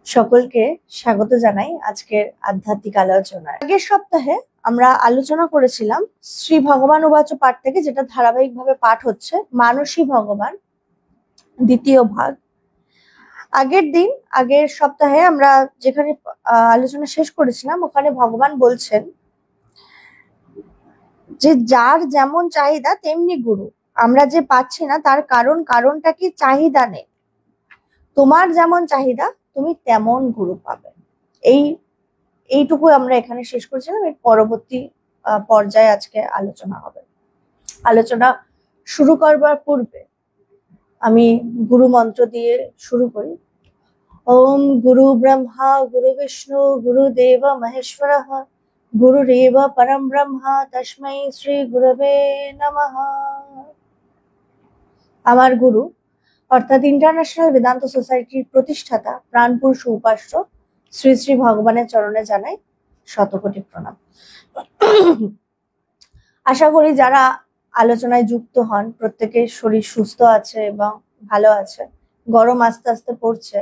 সকলকে স্বাগত জানাই আজকের আধ্যাত্মিক আলোচনায়। আগের সপ্তাহে আমরা আলোচনা করেছিলাম শ্রী ভগবান উবাচ পাঠ থেকে, যেটা ধারাবাহিকভাবে পাঠ হচ্ছে, মানসী ভগবান দ্বিতীয় ভাগ। আগের সপ্তাহে আমরা যেখানে আলোচনা শেষ করেছিলাম, ওখানে ভগবান বলছেন যে যার যেমন চাহিদা তেমনি গুরু। আমরা যে পাচ্ছি না তার কারণটা কি? চাহিদা নেই। তোমার যেমন চাহিদা তুমি তেমন গুরু পাবে। এইটুকু আমরা এখানে শেষ করেছিলাম। এর পরবর্তী পর্যায়ে আজকে আলোচনা হবে। আলোচনা শুরু করবার পূর্বে আমি গুরু মন্ত্র দিয়ে শুরু করি। ওম গুরু ব্রহ্মা গুরু বিষ্ণু গুরুদেব মহেশ্বরঃ গুরুরেব পরম ব্রহ্মা তস্मै শ্রী গুরবে নমঃ। আমার গুরু অর্থাৎ ইন্টারন্যাশনাল বেদান্ত সোসাইটির প্রতিষ্ঠাতা প্রাণপুরুষ উপাস্য শ্রী শ্রী ভগবানের চরণে জানাই শতকোটি প্রণাম। আশা করি যারা আলোচনায় যুক্ত হন প্রত্যেকের শরীর সুস্থ আছে এবং ভালো আছে। গরম আস্তে আস্তে পড়ছে,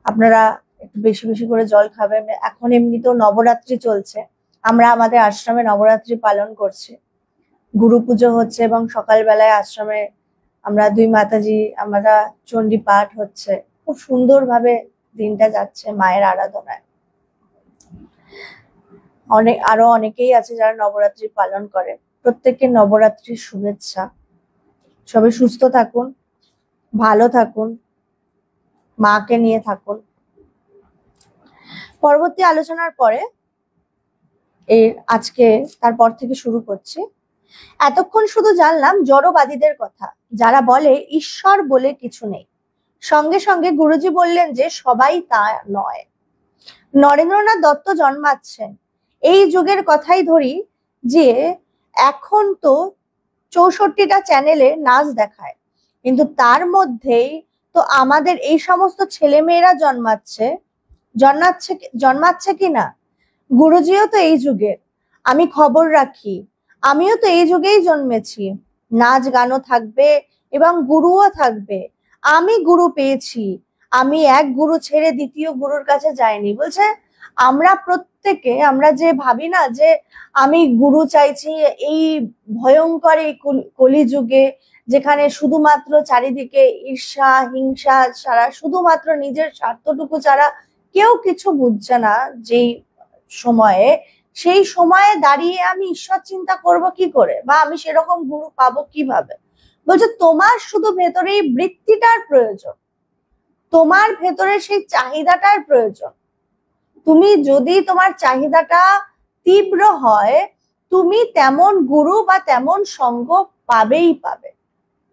আপনারা একটু বেশি বেশি করে জল খাবেন। এখন এমনিতেও নবরাত্রি চলছে, আমরা আমাদের আশ্রমে নবরাত্রি পালন করছি, গুরু পুজো হচ্ছে এবং সকালবেলায় আশ্রমে আমরা দুই মাতাজি আমরা চণ্ডী পাঠ হচ্ছে। খুব সুন্দরভাবে দিনটা যাচ্ছে মায়ের আরাধনায়। আরো অনেকেই আছে যারা নবরাত্রি পালন করে। প্রত্যেককে নবরাত্রির শুভেচ্ছা। সবাই সুস্থ থাকুন, ভালো থাকুন, মাকে নিয়ে থাকুন। পরবর্তী আলোচনার পরে আজকে তারপর থেকে শুরু করছি। এতক্ষণ শুধু জানলাম জড়বাদীদের কথা, যারা বলে ঈশ্বর বলে কিছু নেই। সঙ্গে সঙ্গে গুরুজি বললেন যে সবাই তা নয়। নরেন্দ্রনাথ দত্ত জন্মাচ্ছেন এই যুগের কথাই ধরি, যে এখন তো 64টা চ্যানেলে নাচ দেখায়, কিন্তু তার মধ্যেই তো আমাদের এই সমস্ত ছেলেমেয়েরা জন্মাচ্ছে কিনা। গুরুজিও তো এই যুগের, আমি খবর রাখি, আমিও তো এই যুগেই জন্মেছি। নাচ গানও থাকবে এবং গুরুও থাকবে। আমি গুরু পেয়েছি, আমি এক গুরু ছেড়ে দ্বিতীয় গুরুর কাছে যাইনি। বলছে আমরা প্রত্যেকে, আমরা যে ভাবি না যে আমি গুরু চাইছি, এই ভয়ঙ্কর এই কলিযুগে যেখানে শুধুমাত্র চারিদিকে ঈর্ষা হিংসা ছাড়া, শুধুমাত্র নিজের স্বার্থটুকু ছাড়া কেউ কিছু বুঝছে না, সেই সময়ে দাঁড়িয়ে আমি ঈশ্বর চিন্তা করব কি করে, বা আমি সেরকম গুরু পাবো কিভাবে। বলছে তোমার শুধু ভেতরে এই বৃত্তিটার প্রয়োজন, তোমার ভেতরে সেই চাহিদাটার প্রয়োজন। তুমি যদি তোমার চাহিদাটা তীব্র হয়, তুমি তেমন গুরু বা তেমন সঙ্গ পাবেই পাবে।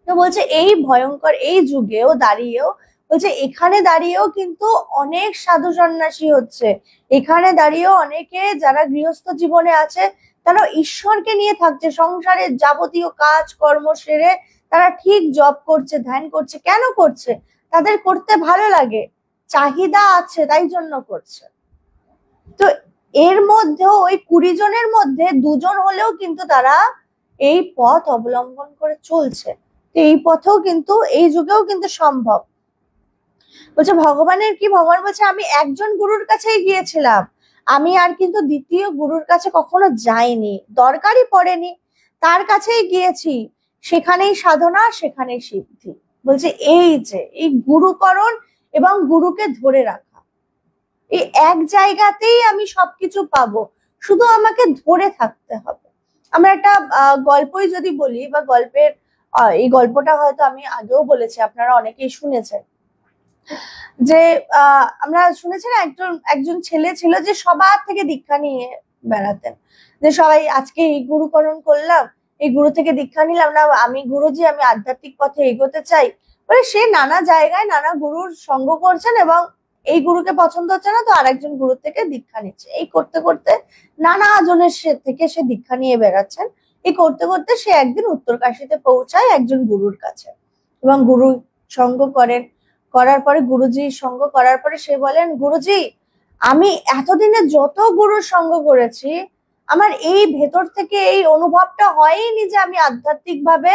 তো বলছে এই ভয়ঙ্কর এই যুগেও দাঁড়িয়েও, বলছে এখানে দাঁড়িয়েও কিন্তু অনেক সাধু সন্ন্যাসী হচ্ছে, এখানে দাঁড়িয়েও অনেকে যারা গৃহস্থ জীবনে আছে তারা ঈশ্বরকে নিয়ে থাকছে, সংসারের যাবতীয় কাজ কর্ম সেরে তারা ঠিক জব করছে, ধ্যান করছে। কেন করছে? তাদের করতে ভালো লাগে, চাহিদা আছে, তাই জন্য করছে। তো এর মধ্যেও ওই 20 জনের মধ্যে 2 জন হলেও কিন্তু তারা এই পথ অবলম্বন করে চলছে। এই পথেও কিন্তু এই যুগেও কিন্তু সম্ভব। বলছে ভগবানের কি, ভগবান বলছে আমি একজন গুরুর কাছেই গিয়েছিলাম, আমি আর কিন্তু দ্বিতীয় গুরুর কাছে কখনো যাইনি, দরকারই পড়েনি, তার কাছেই গিয়েছি, সেখানেই সাধনা, সেখানেই সিদ্ধি। বলছে এই যে এই গুরুকরণ এবং গুরুকে ধরে রাখা, এই এক জায়গাতেই আমি সবকিছু পাবো, শুধু আমাকে ধরে থাকতে হবে। আমরা একটা গল্পই যদি বলি, বা এই গল্পটা হয়তো আমি আগেও বলেছি, আপনারা অনেকেই শুনেছেন, যে আমরা শুনেছি না, একজন ছেলে ছিল যে সবার থেকে দীক্ষা নিয়ে বেড়াতেন, যে সবাই আজকে এই গুরুকরণ করলাম, এই গুরু থেকে দীক্ষা নিলাম না, আমি গুরুজি আমি আধ্যাত্মিক পথে এগোতে চাই। বলে সে নানা জায়গায় নানা গুরুর সঙ্গ করছেন এবং এই গুরুকে পছন্দ হচ্ছে না, তো আরেকজন গুরুর থেকে দীক্ষা নিচ্ছে। এই করতে করতে নানা জনের থেকে সে দীক্ষা নিয়ে বেড়াচ্ছেন। এই করতে করতে সে একদিন উত্তরকাশীতে পৌঁছায় একজন গুরুর কাছে, এবং গুরু সঙ্গ করার পরে, গুরুজির সঙ্গ করার পরে সে বলেন, গুরুজি আমি এতদিনে যত গুরুর সঙ্গ করেছি, আমার এই ভেতর থেকে এই অনুভবটা হয়নি যে আমি আধ্যাত্মিক ভাবে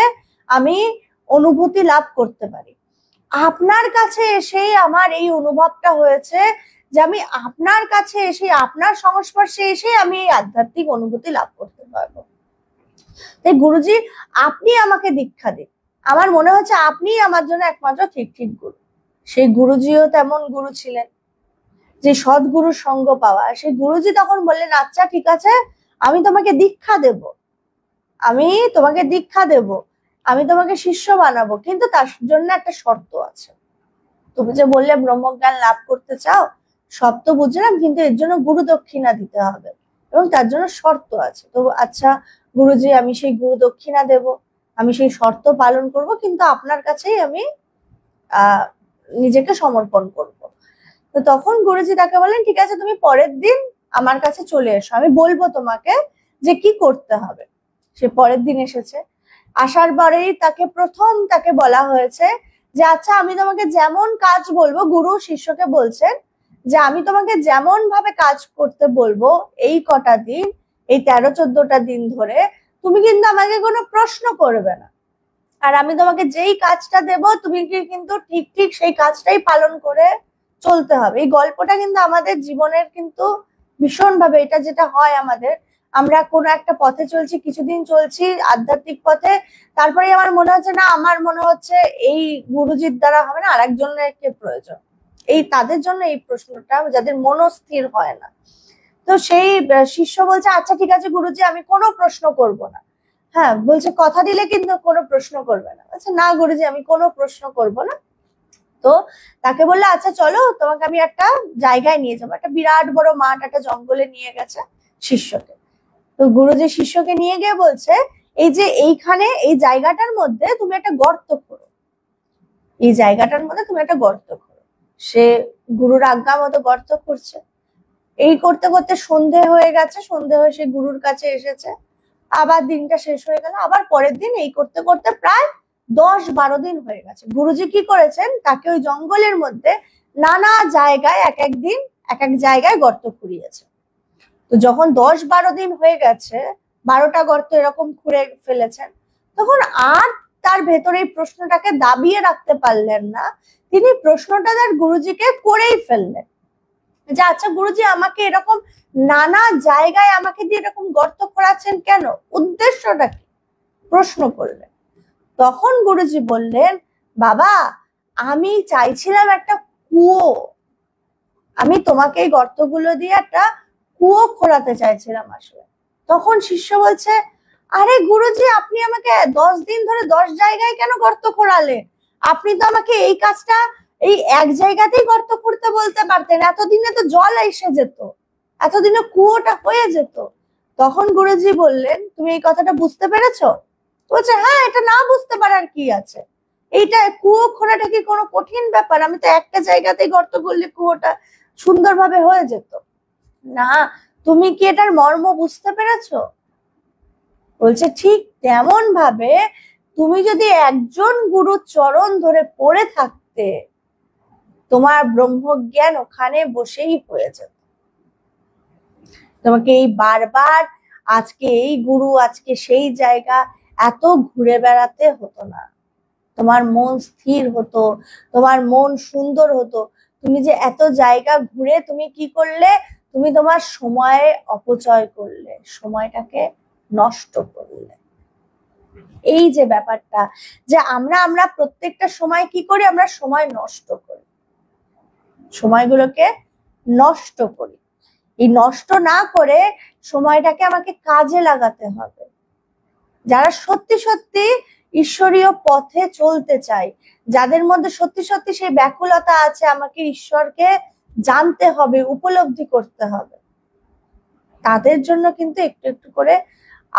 আমি অনুভূতি লাভ করতে পারি। আপনার কাছে এসেই আমার এই অনুভবটা হয়েছে যে আমি আপনার কাছে এসে, আপনার সংস্পর্শে এসে আমি এই আধ্যাত্মিক অনুভূতি লাভ করতে পারবো। তাই গুরুজি, আপনি আমাকে দীক্ষা দিন। আমার মনে হচ্ছে আপনিই আমার জন্য একমাত্র ঠিক ঠিক গুরু। সেই গুরুজিও তেমন গুরু ছিলেন, যে সদ্গুরুর সঙ্গ পাওয়া। সেই গুরুজি তখন বললেন, আচ্ছা ঠিক আছে, আমি তোমাকে দীক্ষা দেব, আমি তোমাকে দীক্ষা দেব, আমি তোমাকে শিষ্য বানাবো, কিন্তু তার জন্য একটা শর্ত আছে। তুমি যে বললে ব্রহ্মজ্ঞান লাভ করতে চাও, সব তো বুঝলাম, কিন্তু এর জন্য গুরু দক্ষিণা দিতে হবে এবং তার জন্য শর্ত আছে। তো আচ্ছা গুরুজি, আমি সেই গুরু দক্ষিণা দেব, আমি সেই শর্ত পালন করব, কিন্তু আপনার কাছেই আমি নিজেকে সমর্পণ করব। তো তখন গুরুজি তাকে বলেন, ঠিক আছে, তুমি পরের দিন আমার কাছে চলে এসো, আমি বলবো তোমাকে যে কি করতে হবে। সে পরের দিন এসেছে। আসার পরেই তাকে বলা হয়েছে যে আচ্ছা, আমি তোমাকে যেমন কাজ বলবো, গুরু শিষ্যকে বলছেন যে আমি তোমাকে যেমন ভাবে কাজ করতে বলবো এই কটা দিন, এই 13-14টা দিন ধরে, তুমি কিন্তু আমাকে কোনো প্রশ্ন করবে না। আর আমি তোমাকে যেই কাজটা দেব, তুমি কিন্তু ঠিক ঠিক সেই কাজটাই পালন করে চলতে হবে। এই গল্পটা কিন্তু আমাদের জীবনের কিন্তু ভীষণ ভাবে, এটা যেটা হয় আমাদের, আমরা কোনো একটা পথে চলছি, কিছুদিন চলছি আধ্যাত্মিক পথে, তারপরে আমার মনে হচ্ছে না, আমার মনে হচ্ছে এই গুরুজির দ্বারা হবে না, আরেকজনের কে প্রয়োজন। এই তাদের জন্য এই প্রশ্নটা, যাদের মনস্থির হয় না। তো সেই শিষ্য বলছে, আচ্ছা ঠিক আছে গুরুজি, আমি কোনো প্রশ্ন করব না। হ্যাঁ, বলছে কথা দিলে কিন্তু কোনো প্রশ্ন করবে না। আচ্ছা না গুরুজি, আমি কোনো প্রশ্ন করব না। তো তাকে বললে, আচ্ছা চলো, তোমাকে আমি একটা জায়গায় নিয়ে যাবো, একটা বিরাট বড় মাঠ, একটা জঙ্গলে নিয়ে গেছে শিষ্যকে। তো গুরুজি শিষ্যকে নিয়ে গিয়ে বলছে, এই যে এইখানে এই জায়গাটার মধ্যে তুমি একটা গর্ত করো, এই জায়গাটার মধ্যে তুমি একটা গর্ত করো। সে গুরুর আজ্ঞা মতো গর্ত করছে। এই করতে করতে সন্ধে হয়ে গেছে, সন্ধে হয়ে সে গুরুর কাছে এসেছে। আবার দিনটা শেষ হয়ে গেল, আবার পরের দিন এই করতে করতে প্রায় 10-12 দিন হয়ে গেছে। গুরুজি কি করেছেন, তাকে ওই জঙ্গলের মধ্যে নানা জায়গায় এক এক দিন এক এক জায়গায় গর্ত খুঁড়িয়েছে। তো যখন 10-12 দিন হয়ে গেছে, 12টা গর্ত এরকম খুঁড়ে ফেলেছেন, তখন আর তার ভেতরে এই প্রশ্নটাকে দাবিয়ে রাখতে পারলেন না। তিনি প্রশ্নটা তার গুরুজিকে করেই ফেললেন যে আচ্ছা গুরুজি, আমাকে এরকম নানা জায়গায় আমাকে দিয়ে এরকম গর্ত করাচ্ছেন কেন, উদ্দেশ্যটা কি? প্রশ্ন করলেন। তখন গুরুজি বললেন, বাবা, আমি চাইছিলাম একটা কুয়ো, আমি তোমাকে এই গর্তগুলো দিয়ে একটা কুয়ো খোঁড়াতে চাইছিলাম আসলে। তখন শিষ্য বলছে, আরে গুরুজি, আপনি আমাকে 10 দিন ধরে 10 জায়গায় কেন গর্ত খোঁড়ালেন? আপনি তো আমাকে এই কাজটা এই এক জায়গাতেই গর্ত খুঁড়তে বলতে পারতেন, এতদিনে তো জল এসে যেত, এতদিনে কুয়োটা হয়ে যেত। তখন গুরুজি বললেন, তুমি এই কথাটা বুঝতে পেরেছো? বলছে, হ্যাঁ, এটা না বুঝতে পারার কি আছে, এইটা কুয়ো খোঁড়াটা কি কোনো কঠিন ব্যাপার? আমি তো একটা জায়গাতেই গর্ত করলে কুয়োটা সুন্দরভাবে হয়ে যেত। না, তুমি কি এটার মর্ম বুঝতে পেরেছো? বলছে, ঠিক তেমন ভাবে তুমি যদি একজন গুরুর চরণ ধরে পড়ে থাকতে, তোমার ব্রহ্মজ্ঞান ওখানে বসেই হয়ে যেত। তোমাকে এই বারবার আজকে এই গুরু, আজকে সেই জায়গা, এত ঘুরে বেড়াতে হতো না। তোমার মন স্থির হতো, তোমার মন সুন্দর হতো। তুমি যে এত জায়গা ঘুরে তুমি কি করলে, তুমি তোমার সময় অপচয় করলে, সময়টাকে নষ্ট করলে। এই যে ব্যাপারটা, যে আমরা প্রত্যেকটা সময় কি করি, আমরা সময় নষ্ট করি, সময়গুলোকে নষ্ট করি। এই নষ্ট না করে সময়টাকে আমাকে কাজে লাগাতে হবে। যারা সত্যি সত্যি ঈশ্বরীয় পথে চলতে চায়, যাদের মধ্যে সত্যি সত্যি সেই ব্যাকুলতা আছে, আমাকে ঈশ্বরকে জানতে হবে, উপলব্ধি করতে হবে, তাদের জন্য কিন্তু একটু একটু করে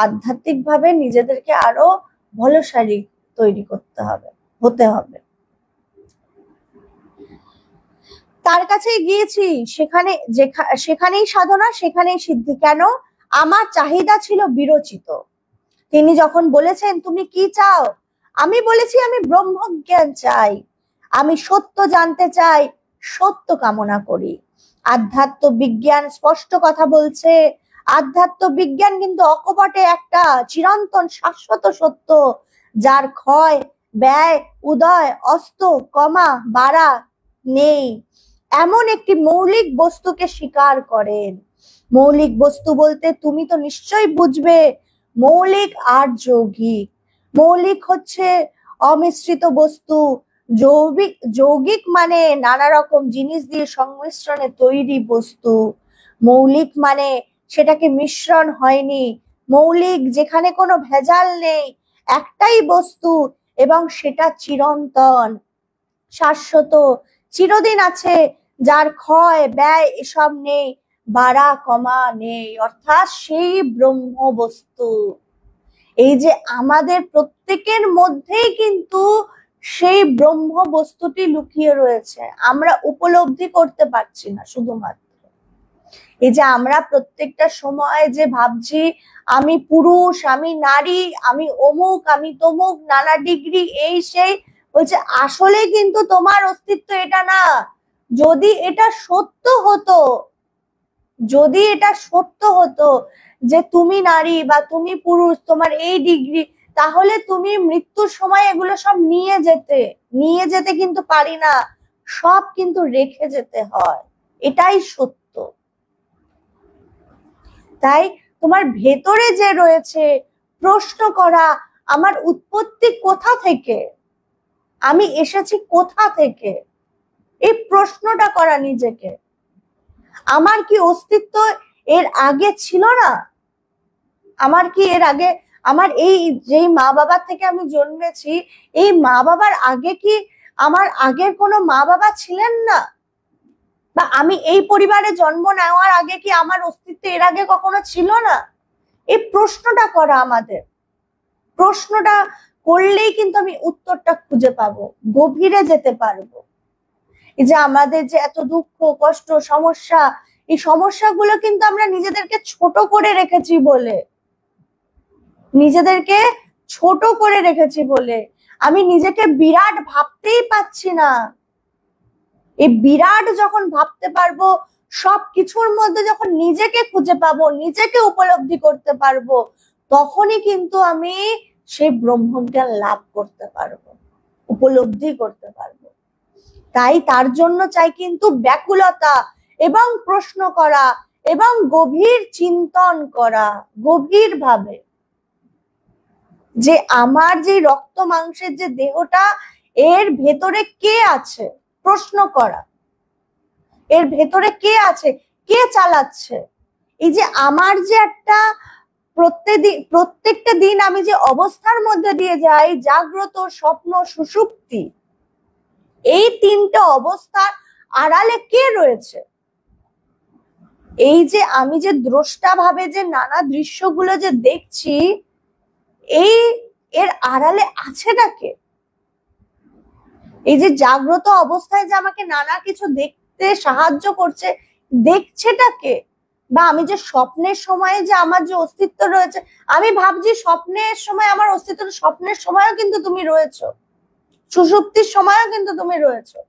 আধ্যাত্মিক ভাবে নিজেদেরকে আরো বলশালী তৈরি করতে হবে, হতে হবে। তার কাছে গিয়েছি, সেখানেই সাধনা, সেখানেই সিদ্ধি। কেন? আমার চাহিদা ছিল বিরচিত। তিনি যখন বলেছেন, তুমি কি চাও? আমি বলেছি, আমি ব্রহ্মজ্ঞান চাই, আমি সত্য জানতে চাই, সত্য কামনা করি। আধ্যাত্ম বিজ্ঞান স্পষ্ট কথা বলছে, আধ্যাত্ম বিজ্ঞান কিন্তু অকপটে একটা চিরন্তন শাশ্বত সত্য, যার ক্ষয় ব্যয়, উদয়, অস্ত, কমা, বাড়া, নেই এমন একটি মৌলিক বস্তুকে স্বীকার করেন। মৌলিক বস্তু বলতে তুমি তো নিশ্চয়ই বুঝবে মৌলিক আর যৌগিক। মৌলিক হচ্ছে অমিশ্রিত বস্তু, যৌগিক মানে নানা রকম জিনিস দিয়ে সংমিশ্রণে তৈরি বস্তু। মৌলিক মানে সেটাকে মিশ্রণ হয়নি, মৌলিক যেখানে কোনো ভেজাল নেই, একটাই বস্তু এবং সেটা চিরন্তন, শাশ্বত, চিরদিন আছে, যার ক্ষয় ব্যয় এসব নেই, বাড়া কমা নেই, অর্থাৎ সেই ব্রহ্ম বস্তু। এই যে আমাদের প্রত্যেকের মধ্যেই কিন্তু সেই ব্রহ্ম বস্তুটি লুকিয়ে রয়েছে, আমরা উপলব্ধি করতে পারছি না। শুধুমাত্র এই যে আমরা প্রত্যেকটা সময় যে ভাবছি আমি পুরুষ, আমি নারী, আমি অমুক, আমি তমুক, নানা ডিগ্রি, এই সেই, বলছে আসলে কিন্তু তোমার অস্তিত্ব এটা না। যদি এটা সত্য হতো, যদি এটা সত্য হতো যে তুমি নারী বা তুমি পুরুষ, তোমার এই ডিগ্রি, তাহলে তুমি মৃত্যুর সময় এগুলো সব নিয়ে যেতে কিন্তু পারি না, সব কিন্তু রেখে যেতে হয়, এটাই সত্য। তাই তোমার ভেতরে যে রয়েছে প্রশ্ন করা, আমার উৎপত্তি কোথা থেকে, আমি এসেছি কোথা থেকে, এই প্রশ্নটা করা নিজেকে। আমার কি অস্তিত্ব এর আগে ছিল না? আমার কি এর আগে, আমার এই যেই মা বাবার থেকে আমি জন্মেছি, এই মা বাবার আগে কি আমার আগের কোনো মা বাবা ছিলেন না? বা আমি এই পরিবারে জন্ম নেওয়ার আগে কি আমার অস্তিত্ব এর আগে কখনো ছিল না? এই প্রশ্নটা করা আমাদের, প্রশ্নটা করলেই কিন্তু আমি উত্তরটা খুঁজে পাবো, গভীরে যেতে পারবো। এই যে আমাদের যে এত দুঃখ, কষ্ট, সমস্যা, এই সমস্যাগুলো কিন্তু আমরা নিজেদেরকে ছোট করে রেখেছি বলে, নিজেদেরকে ছোট করে রেখেছি বলে আমি নিজেকে বিরাট ভাবতেই পাচ্ছি না। এই বিরাট যখন ভাবতে পারবো, সবকিছুর মধ্যে যখন নিজেকে খুঁজে পাবো, নিজেকে উপলব্ধি করতে পারবো, তখনই কিন্তু আমি সেই ব্রহ্মজ্ঞান লাভ করতে পারবো, উপলব্ধি করতে পারবো। তাই তার জন্য চাই কিন্তু ব্যাকুলতা এবং প্রশ্ন করা এবং গভীর চিন্তন করা, গভীর ভাবে যে আমার যে রক্ত মাংসের যে দেহটা, এর ভেতরে কে আছে, প্রশ্ন করা, এর ভেতরে কে আছে, কে চালাচ্ছে। এই যে আমার যে একটা প্রত্যেকটা দিন আমি যে অবস্থার মধ্যে দিয়ে যাই, জাগ্রত, স্বপ্ন, সুষুপ্তি, এই তিনটে অবস্থার আড়ালে কে রয়েছে? এই যে আমি যে দ্রষ্টা ভাবে যে নানা দৃশ্যগুলো যে দেখছি, এই এর আড়ালে আছেটা কে? এই যে জাগ্রত অবস্থায় যে আমাকে নানা কিছু দেখতে সাহায্য করছে, দেখছেটা কে? বা আমি যে স্বপ্নের সময়ে যে আমার যে অস্তিত্ব রয়েছে, আমি ভাবছি স্বপ্নের সময় আমার অস্তিত্ব, স্বপ্নের সময়ও কিন্তু তুমি রয়েছো, সুষুপ্তির সময়ও কিন্তু তুমি রয়েছো।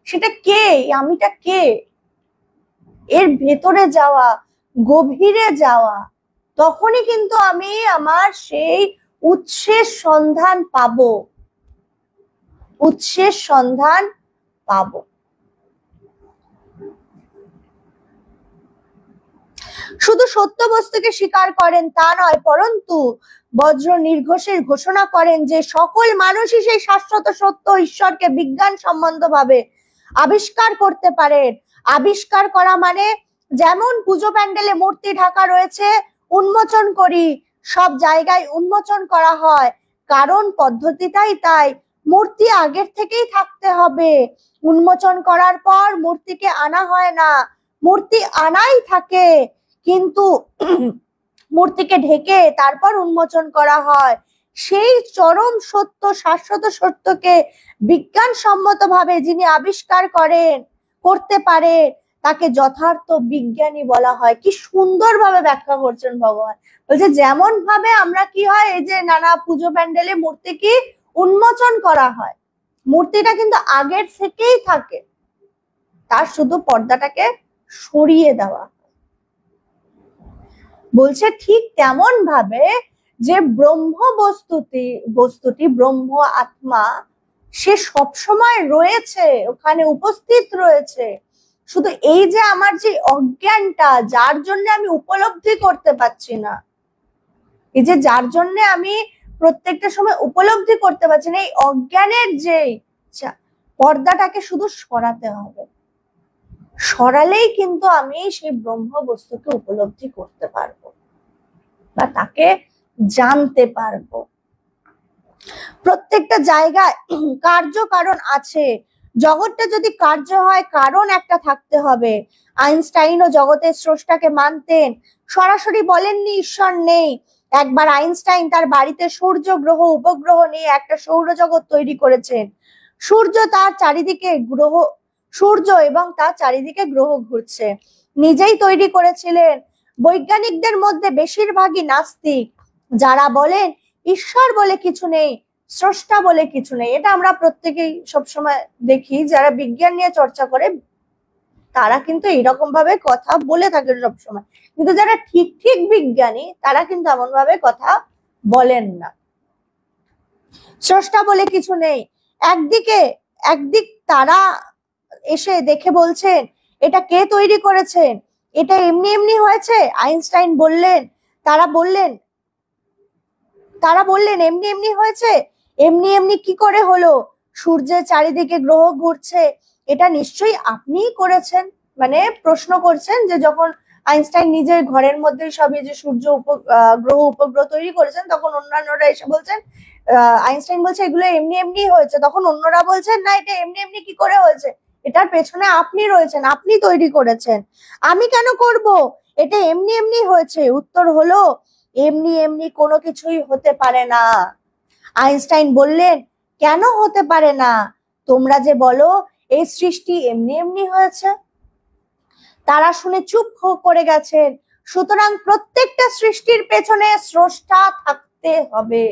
সেটা কে? আমিটা কে? এর ভেতরে যাওয়া, গভীরে যাওয়া, তখনই কিন্তু আমি আমার সেই উৎসের সন্ধান পাবো, উৎসের সন্ধান পাবো। শুধু সত্য বস্তুকে স্বীকার করেন তা নয়, পরন্তু বজ্র নির্ঘোষের ঘোষণা করেন যে সকল মানুষই সেই শাশ্বত সত্য ঈশ্বরকে বিজ্ঞান সম্বন্ধভাবে আবিষ্কার করতে পারেন। আবিষ্কার করা মানে যেমন পুজো প্যান্ডেলে মূর্তি ঢাকা রয়েছে, উন্মোচন করি, সব জায়গায় উন্মোচন করা হয়, কারণ পদ্ধতিটাই তাই। মূর্তি আগের থেকেই থাকতে হবে, উন্মোচন করার পর মূর্তিকে আনা হয় না, মূর্তি আনাই থাকে, কিন্তু মূর্তিকে ঢেকে তারপর উন্মোচন করা হয়। সেই চরম সত্য, শাশ্বত সত্যকে বিজ্ঞানসম্মতভাবে যিনি আবিষ্কার করতে পারে, তাকে যথার্থ বিজ্ঞানী বলা হয়। কি সুন্দরভাবে ব্যাখ্যা করছেন ভগবান। বলছে যেমন ভাবে আমরা কি হয়, এই যে নানা পুজো প্যান্ডেলে মূর্তি কি উন্মোচন করা হয়, মূর্তিটা কিন্তু আগের থেকেই থাকে, তার শুধু পর্দাটাকে সরিয়ে দেওয়া। বলছে ঠিক তেমন ভাবে যে বস্তুটি ব্রহ্ম আত্মা, সে সবসময় রয়েছে, ওখানে উপস্থিত রয়েছে। শুধু এই যে আমার যে অজ্ঞানটা, যার জন্য আমি উপলব্ধি করতে পারছি না, এই যে যার জন্য আমি প্রত্যেকটা সময় উপলব্ধি করতে পারছি না, এই অজ্ঞানের যে পর্দাটাকে শুধু সরাতে হবে। সরালেই কিন্তু আমি সেই ব্রহ্ম বস্তুকে উপলব্ধি করতে পারবো বা তাকে জানতে পারবো। প্রত্যেকটা জায়গায় কার্য কারণ আছে। জগৎটা যদি কার্য হয়, কারণ একটা থাকতে হবে। আইনস্টাইনও জগতের স্রষ্টাকে মানতেন, সরাসরি বলেননি ঈশ্বর নেই। একবার আইনস্টাইন তার বাড়িতে সূর্য, গ্রহ, উপগ্রহ নিয়ে একটা সৌরজগৎ তৈরি করেছেন। সূর্য এবং তার চারিদিকে গ্রহ ঘুরছে, নিজেই তৈরি করেছিলেন। বৈজ্ঞানিকদের মধ্যে বেশিরভাগই নাস্তিক, যারা বলেন ঈশ্বর বলে কিছু নেই, স্রষ্টা বলে কিছু নেই। এটা আমরা প্রত্যেকেই সবসময় দেখি, যারা বিজ্ঞান নিয়ে চর্চা করে তারা কিন্তু এইরকম ভাবে কথা বলে থাকে সবসময়, কিন্তু যারা ঠিক ঠিক বিজ্ঞানী তারা কিন্তু এমন ভাবে কথা বলেন না। স্রষ্টা বলে কিছু নেই। একদিক তারা এসে দেখে বলছেন এটা কে তৈরি করেছেন, এটা এমনি এমনি হয়েছে। আইনস্টাইন বললেন, তারা বললেন এমনি এমনি হয়েছে। এমনি এমনি কি করে হলো? সূর্যের চারিদিকে গ্রহ ঘুরছে, এটা নিশ্চয়ই আপনিই করেছেন। মানে প্রশ্ন করছেন যে যখন আইনস্টাইন নিজের ঘরের মধ্যে সবই যে সূর্য গ্রহ উপগ্রহ তৈরি করেছেন, তখন অন্যান্যরা এসে বলছেন, আইনস্টাইন বলছে এগুলো এমনি এমনি হয়েছে। তখন অন্যরা বলছেন না, এটা এমনি এমনি কি করে হয়েছে, এটার পেছনে আপনি রয়েছেন, আপনি তৈরি করেছেন, আমি কেন করব, এটা এমনি এমনি হয়েছে। উত্তর হলো এমনি এমনি কোনো কিছুই হতে পারে না। আইনস্টাইন বললেন কেন হতে পারে না? তোমরা যে বলো এই সৃষ্টি এমনি এমনি হয়েছে। তারা শুনে চুপ করে গেছেন। সুতরাং প্রত্যেকটা সৃষ্টির পেছনে স্রষ্টা থাকতে হবে।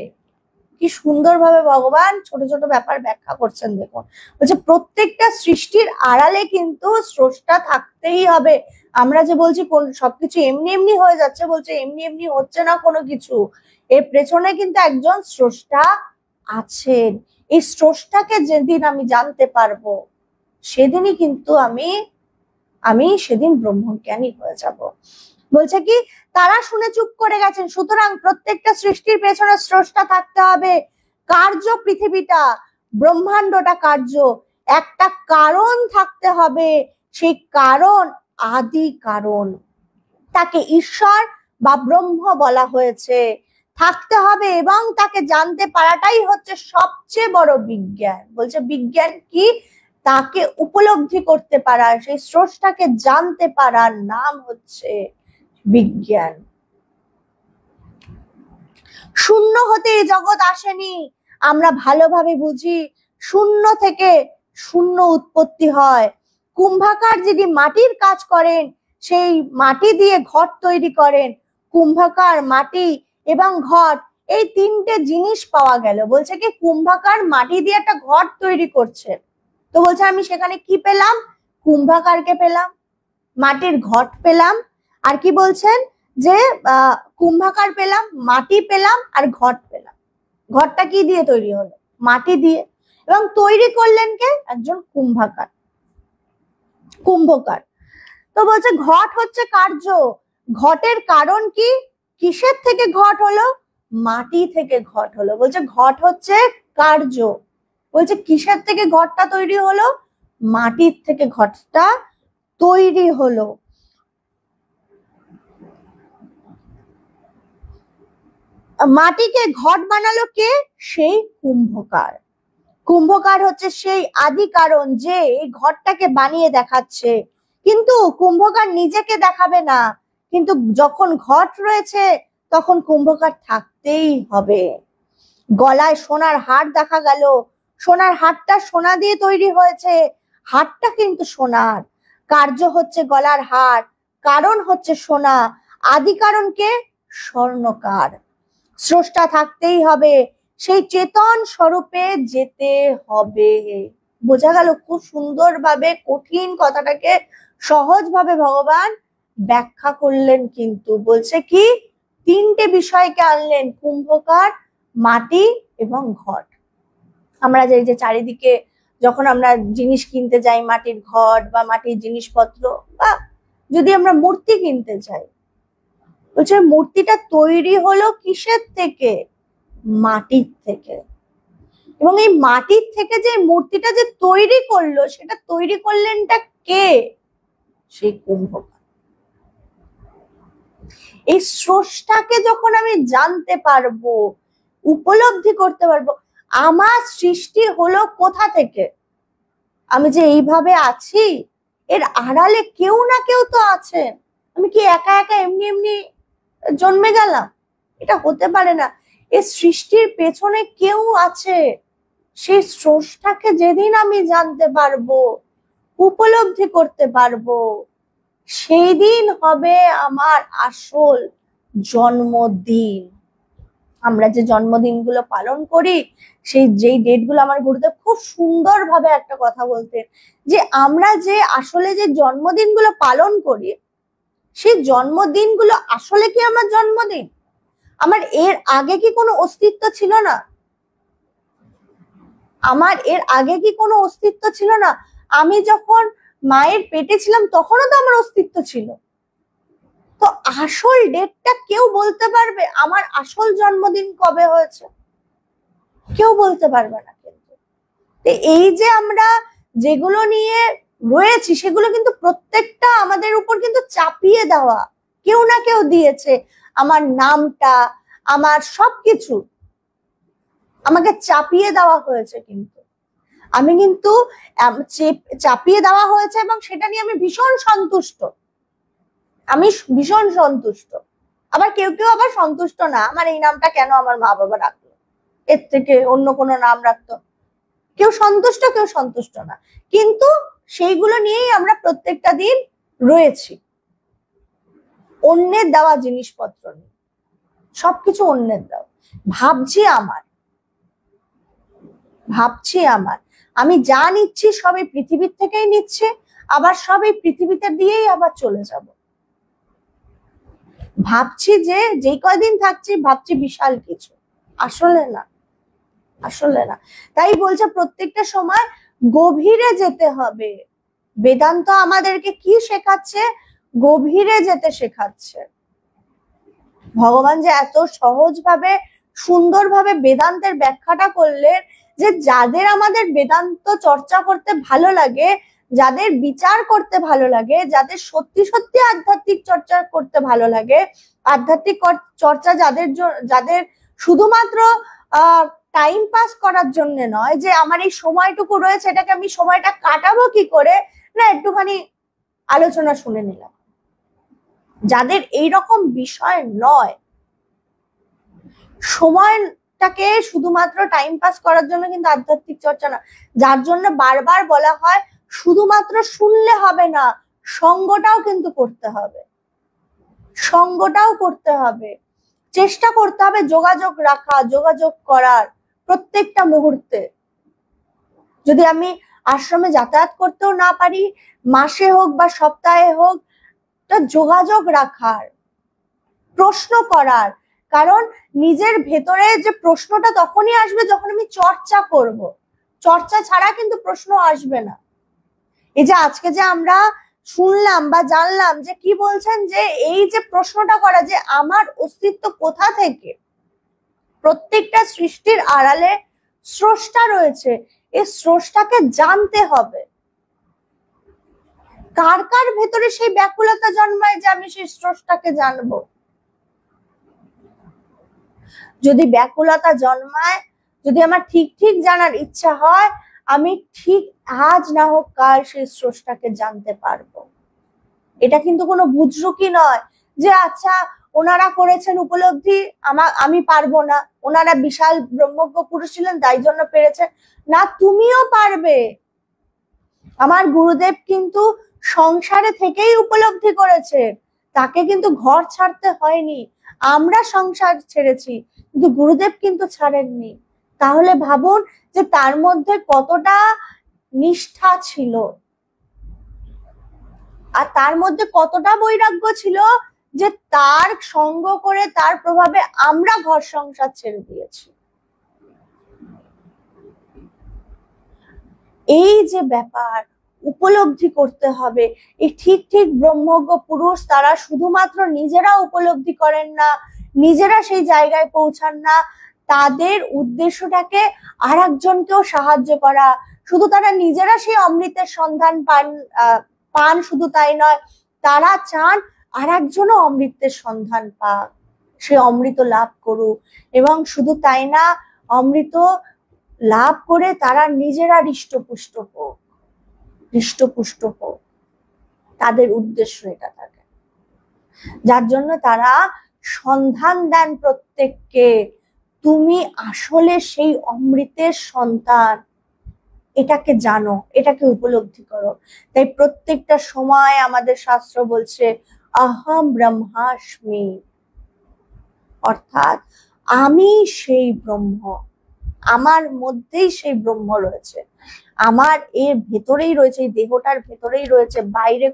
কি সুন্দরভাবে ভগবান ছোট ছোট ব্যাপার ব্যাখ্যা করছেন, দেখুন। বলছে প্রত্যেকটা সৃষ্টির আড়ালে কিন্তু স্রষ্টা থাকতেই হবে। আমরা যে বলছি কোন সবকিছু এমনি এমনি হয়ে যাচ্ছে, বলছে এমনি এমনি হচ্ছে না কোনো কিছু, এর পেছনে কিন্তু একজন স্রষ্টা আছেন। এই স্রষ্টাকে যেদিন আমি জানতে পারবো, সেদিনই কিন্তু আমি সেদিন ব্রহ্মজ্ঞানী হয়ে যাব। বলছে কি, তারা শুনে চুপ করে গেছেন। সুতরাং প্রত্যেকটা সৃষ্টির পেছনে স্রষ্টা থাকতে হবে। কার্য পৃথিবীটা, ব্রহ্মাণ্ডটা কার্য, একটা কারণ থাকতে হবে। সেই কারণ আদি কারণ, তাকে ঈশ্বর বা ব্রহ্ম বলা হয়েছে, থাকতে হবে এবং তাকে জানতে পারাটাই হচ্ছে সবচেয়ে বড় বিজ্ঞান। বলছে বিজ্ঞান কি? তাকে উপলব্ধি করতে পারা, সেই স্রষ্টাকে জানতে পারার নাম হচ্ছে বিজ্ঞান। শূন্য হতে জগৎ আসেনি, আমরা ভালোভাবে বুঝি। শূন্য থেকে শূন্য উৎপত্তি হয়। কুম্ভকার যিনি মাটির কাজ করেন, সেই মাটি দিয়ে ঘট তৈরি করেন। কুম্ভকার, মাটি এবং ঘট, এই তিনটে জিনিস পাওয়া গেল। বলছে কি, কুম্ভকার মাটি দিয়ে একটা ঘট তৈরি করছে, তো বলছে আমি সেখানে কি পেলাম? কুম্ভকারকে পেলাম, মাটির ঘট পেলাম, আর কি বলছেন যে কুম্ভকার পেলাম, মাটি পেলাম, আর ঘট পেলাম। ঘরটা কি দিয়ে তৈরি হলো? মাটি দিয়ে। এবং তৈরি করলেন কে? একজন কুম্ভকার। তো বলছে ঘট হচ্ছে কার্য। ঘটের কারণ কি? কিসের থেকে ঘট হলো? মাটি থেকে ঘট হলো। বলছে ঘট হচ্ছে কার্য। বলছে কিসের থেকে ঘটটা তৈরি হলো? মাটির থেকে ঘটটা তৈরি হলো। মাটিকে ঘট বানালো কে? সেই কুম্ভকার। কুম্ভকার হচ্ছে সেই আদি কারণ, যে এই ঘরটাকে বানিয়ে দেখাচ্ছে। কিন্তু কুম্ভকার নিজেকে দেখাবে না, কিন্তু যখন ঘট রয়েছে তখন কুম্ভকার থাকতেই হবে। গলায় সোনার হার দেখা গেল, সোনার হারটা সোনা দিয়ে তৈরি হয়েছে, হারটা কিন্তু সোনার। কার্য হচ্ছে গলার হার, কারণ হচ্ছে সোনা। আদি কারণকে স্বর্ণকার। স্রষ্টা থাকতেই হবে, সেই চেতন স্বরূপে যেতে হবে। বোঝা গেল? খুব সুন্দরভাবে কঠিন কথাটাকে সহজভাবে ভগবান ব্যাখ্যা করলেন। কিন্তু বলছে কি, তিনটে বিষয়কে আনলেন, কুম্ভকার, মাটি এবং ঘট। আমরা যে চারিদিকে যখন আমরা জিনিস কিনতে যাই, মাটির ঘট বা মাটির জিনিসপত্র, বা যদি আমরা মূর্তি কিনতে যাই, বলছে মূর্তিটা তৈরি হলো কিসের থেকে? মাটির থেকে। এবং এই মাটির থেকে যে মূর্তিটা যে তৈরি করলো, সেটা তৈরি করলেনটা কে? সেই কুম্ভকার। এই স্রষ্টাকে যখন আমি জানতে পারবো, উপলব্ধি করতে পারবো, আমার সৃষ্টি হলো কোথা থেকে, আমি যে এইভাবে আছি এর আড়ালে কেউ না কেউ তো আছেন। আমি কি একা একা এমনি এমনি জন্মে গেলাম? এটা হতে পারে না। এই সৃষ্টির পেছনে কেউ আছে। সেই স্রষ্টাকে যেদিন আমি জানতে পারবো, উপলব্ধি করতে পারবো, সেই দিন হবে আমার আসল জন্মদিন। আমরা যে জন্মদিনগুলো পালন করি, সেই যেই ডেটগুলো, আমার গুরুদেব খুব সুন্দরভাবে একটা কথা বলতেন, যে আমরা যে আসলে যে জন্মদিনগুলো পালন করি, সেই জন্মদিনগুলো আসলে কি আমার জন্মদিন? আমার এর আগে কি কোনো অস্তিত্ব ছিল না? আমার এর আগে কি কোনো অস্তিত্ব ছিল না? আমি যখন মায়ের পেটে ছিলাম তখনও তো আমার অস্তিত্ব ছিল। তো আসল ডেটটা কেউ বলতে পারবে আমার আসল জন্মদিন কবে হয়েছে? কেউ বলতে পারবে না। কিন্তু এই যে আমরা যেগুলো নিয়ে রয়েছি, সেগুলো কিন্তু প্রত্যেকটা আমাদের উপর কিন্তু চাপিয়ে দেওয়া, কেউ না কেউ দিয়েছে। আমার নামটা, আমার সবকিছু আমাকে চাপিয়ে দেওয়া হয়েছে। কিন্তু আমি কিন্তু চাপিয়ে দেওয়া হয়েছে এবং সেটা নিয়ে আমি ভীষণ সন্তুষ্ট। আমি ভীষণ সন্তুষ্ট। আবার কেউ কেউ আবার সন্তুষ্ট না, আমার এই নামটা কেন আমার মা বাবা রাখলো, এর থেকে অন্য কোনো নাম রাখতো। কেউ সন্তুষ্ট, কেউ সন্তুষ্ট না। কিন্তু সেইগুলো নিয়েই আমরা প্রত্যেকটা দিন রয়েছি, অন্যের দেওয়া জিনিসপত্র নিয়ে, সবকিছু অন্যের দেওয়া। ভাবছি আমার, আমি যা নিচ্ছি সবই পৃথিবীর থেকেই নিচ্ছে, আবার সবই পৃথিবীতে দিয়েই আবার চলে যাব। ভাবছি যে যেই কয়দিন থাকছি, ভাবছি বিশাল কিছু, আসলে না। তাই বলছে প্রত্যেকটা সময় গভীরে যেতে হবে। বেদান্ত আমাদেরকে কি শেখাচ্ছে? গভীরে যেতে শেখাচ্ছে। ভগবান যে এত সহজভাবে, সুন্দরভাবে বেদান্তের ব্যাখ্যাটা করলেন, যে যাদের আমাদের বেদান্ত চর্চা করতে ভালো লাগে, যাদের বিচার করতে ভালো লাগে, যাদের সত্যি সত্যি আধ্যাত্মিক চর্চা করতে ভালো লাগে, আধ্যাত্মিক চর্চা যাদের শুধুমাত্র টাইম পাস করার জন্য নয়, যে আমার এই সময়টুকু রয়েছে, এটাকে আমি সময়টা কাটাবো কি করে, না একটুখানি আলোচনা শুনে নিলাম, যাদের এইরকম বিষয় নয়, সময়টাকে শুধুমাত্র টাইম পাস করার জন্য কিন্তু আধ্যাত্মিক চর্চা না, যার জন্য বারবার বলা হয় শুধুমাত্র শুনলে হবে না, সঙ্গটাও কিন্তু করতে হবে, চেষ্টা করতে হবে যোগাযোগ রাখা, যোগাযোগ করার প্রত্যেকটা মুহূর্তে। যদি আমি আশ্রমে যাতায়াত করতেও না পারি, মাসে হোক বা সপ্তাহে হোক, তা যোগাযোগ রাখার, প্রশ্ন করার। কারণ নিজের ভেতরে যে প্রশ্নটা তখনই আসবে যখন আমি চর্চা করব। চর্চা ছাড়া কিন্তু প্রশ্ন আসবে না। এই যে আজকে যে আমরা শুনলাম বা জানলাম যে কি বলছেন, যে এই যে প্রশ্নটা করা, যে আমার অস্তিত্ব কোথা থেকে, প্রত্যেকটা সৃষ্টির আড়ালে স্রষ্টা রয়েছে, এই স্রষ্টাকে জানতে হবে। কার কার ভেতরে সেই ব্যাকুলতা জন্মায় যে আমি সেই স্রষ্টাকে জানবো? যদি ব্যাকুলতা জন্মায়, যদি আমার ঠিক ঠিক জানার ইচ্ছা হয়, আমি ঠিক আজ না হোক কাল সেই স্রষ্টাকে জানতে পারবো। এটা কিন্তু কোনো বুজরুকি নয় যে আচ্ছা ওনারা করেছেন উপলব্ধি, আমি পারবো না, ওনারা বিশাল ব্রহ্মজ্ঞ পুরুষ ছিলেন তাই জন্য পেরেছেন না, তুমিও পারবে। আমার গুরুদেব কিন্তু সংসারে থেকেই উপলব্ধি করেছে, তাকে কিন্তু ঘর ছাড়তে হয়নি। আমরা সংসার ছেড়েছি, কিন্তু গুরুদেব কিন্তু ছাড়েননি। তাহলে ভাবুন যে তার মধ্যে কতটা নিষ্ঠা ছিল, আর তার মধ্যে কতটা বৈরাগ্য ছিল, যে তার সঙ্গ করে তার প্রভাবে আমরা ঘর সংসার ছেড়ে দিয়েছি। এই যে ব্যাপার উপলব্ধি করতে হবে। এই ঠিক ঠিক ব্রহ্মজ্ঞ পুরুষ তারা শুধুমাত্র নিজেরা উপলব্ধি করেন না, নিজেরা সেই জায়গায় পৌঁছান না, তাদের উদ্দেশ্যটাকে আর একজনকেও সাহায্য করা। শুধু তারা নিজেরা সেই অমৃতের সন্ধান পান শুধু তাই নয়, তারা চান আর একজনও অমৃতের সন্ধান পাক, সে অমৃত লাভ করুক। এবং শুধু তাই না, অমৃত লাভ করে তারা নিজেরা হৃষ্টপুষ্ট হোক, তাদের উদ্দেশ্য এটা থাকে। যার জন্য তারা সন্ধান দেন প্রত্যেককে, তুমি আসলে সেই অমৃতের সন্তান, এটাকে জানো, এটাকে উপলব্ধি করো। তাই প্রত্যেকটা সময় আমাদের শাস্ত্র বলছে অহম ব্রহ্মাস্মি, অর্থাৎ আমি সেই ব্রহ্ম, আমার মধ্যেই সেই ব্রহ্ম রয়েছে, আমার এর ভেতরেই রয়েছে, এই দেহটার ভেতরেই রয়েছে, বাইরে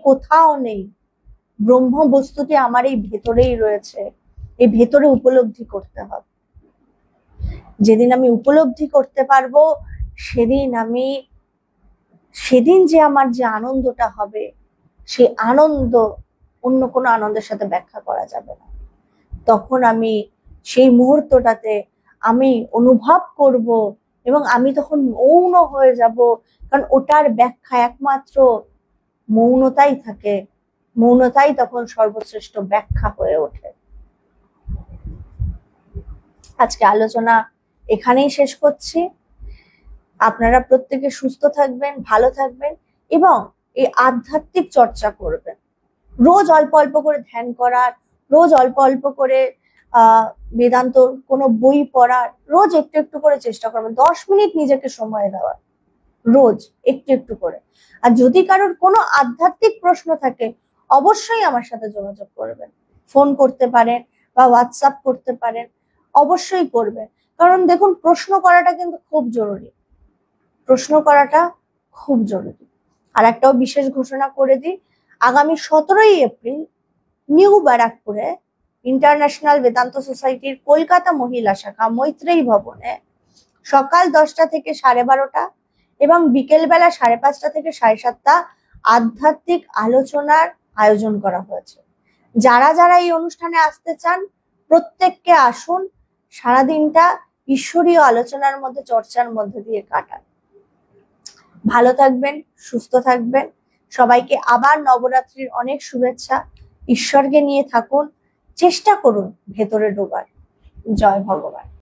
কোথাও নেই। ব্রহ্ম বস্তুটি আমার এই ভেতরেই রয়েছে, এই ভেতরে উপলব্ধি করতে হবে। যেদিন আমি উপলব্ধি করতে পারবো, সেদিন যে আমার যে আনন্দটা হবে, সেই আনন্দ অন্য কোনো আনন্দের সাথে ব্যাখ্যা করা যাবে না। তখন আমি সেই মুহূর্তটাতে আমি অনুভব করব এবং আমি তখন মৌন হয়ে যাব, কারণ ওটার ব্যাখ্যা একমাত্র মৌনতাই থাকে, মৌনতাই তখন সর্বশ্রেষ্ঠ ব্যাখ্যা হয়ে ওঠে। আজকে আলোচনা এখানেই শেষ করছি। আপনারা প্রত্যেকে সুস্থ থাকবেন, ভালো থাকবেন এবং এই আধ্যাত্মিক চর্চা করবেন। রোজ অল্প অল্প করে ধ্যান করার, রোজ অল্প অল্প করে বেদান্ত কোনো বই পড়ার, রোজ একটু একটু করে চেষ্টা করবেন। 10 মিনিট নিজেকে সময় দেওয়ার, রোজ একটু একটু করে। আর যদি কারোর কোনো আধ্যাত্মিক প্রশ্ন থাকে, অবশ্যই আমার সাথে যোগাযোগ করবেন। ফোন করতে পারেন বা হোয়াটসঅ্যাপ করতে পারেন, অবশ্যই করবেন। কারণ দেখুন, প্রশ্ন করাটা কিন্তু খুব জরুরি, আর একটাও বিশেষ ঘোষণা করে দিই, আগামী 17ই এপ্রিল নিউ ব্যারাকপুরে ইন্টারন্যাশনাল বেদান্ত সোসাইটির কলকাতা মহিলা শাখা মৈত্রেয়ী ভবনে সকাল 10টা থেকে 12:30 এবং বিকেল বেলা 5:30 থেকে 7:30 আধ্যাত্মিক আলোচনার আয়োজন করা হয়েছে। যারা যারা এই অনুষ্ঠানে আসতে চান, প্রত্যেককে আসুন। সারাদিনটা ঈশ্বরীয় আলোচনার মধ্যে, চর্চার মধ্যে দিয়ে কাটান। ভালো থাকবেন, সুস্থ থাকবেন। সবাইকে আবার নবরাত্রির অনেক শুভেচ্ছা। ঈশ্বরকে নিয়ে থাকুন, চেষ্টা করুন ভেতরে ঢোকার। জয় ভগবান।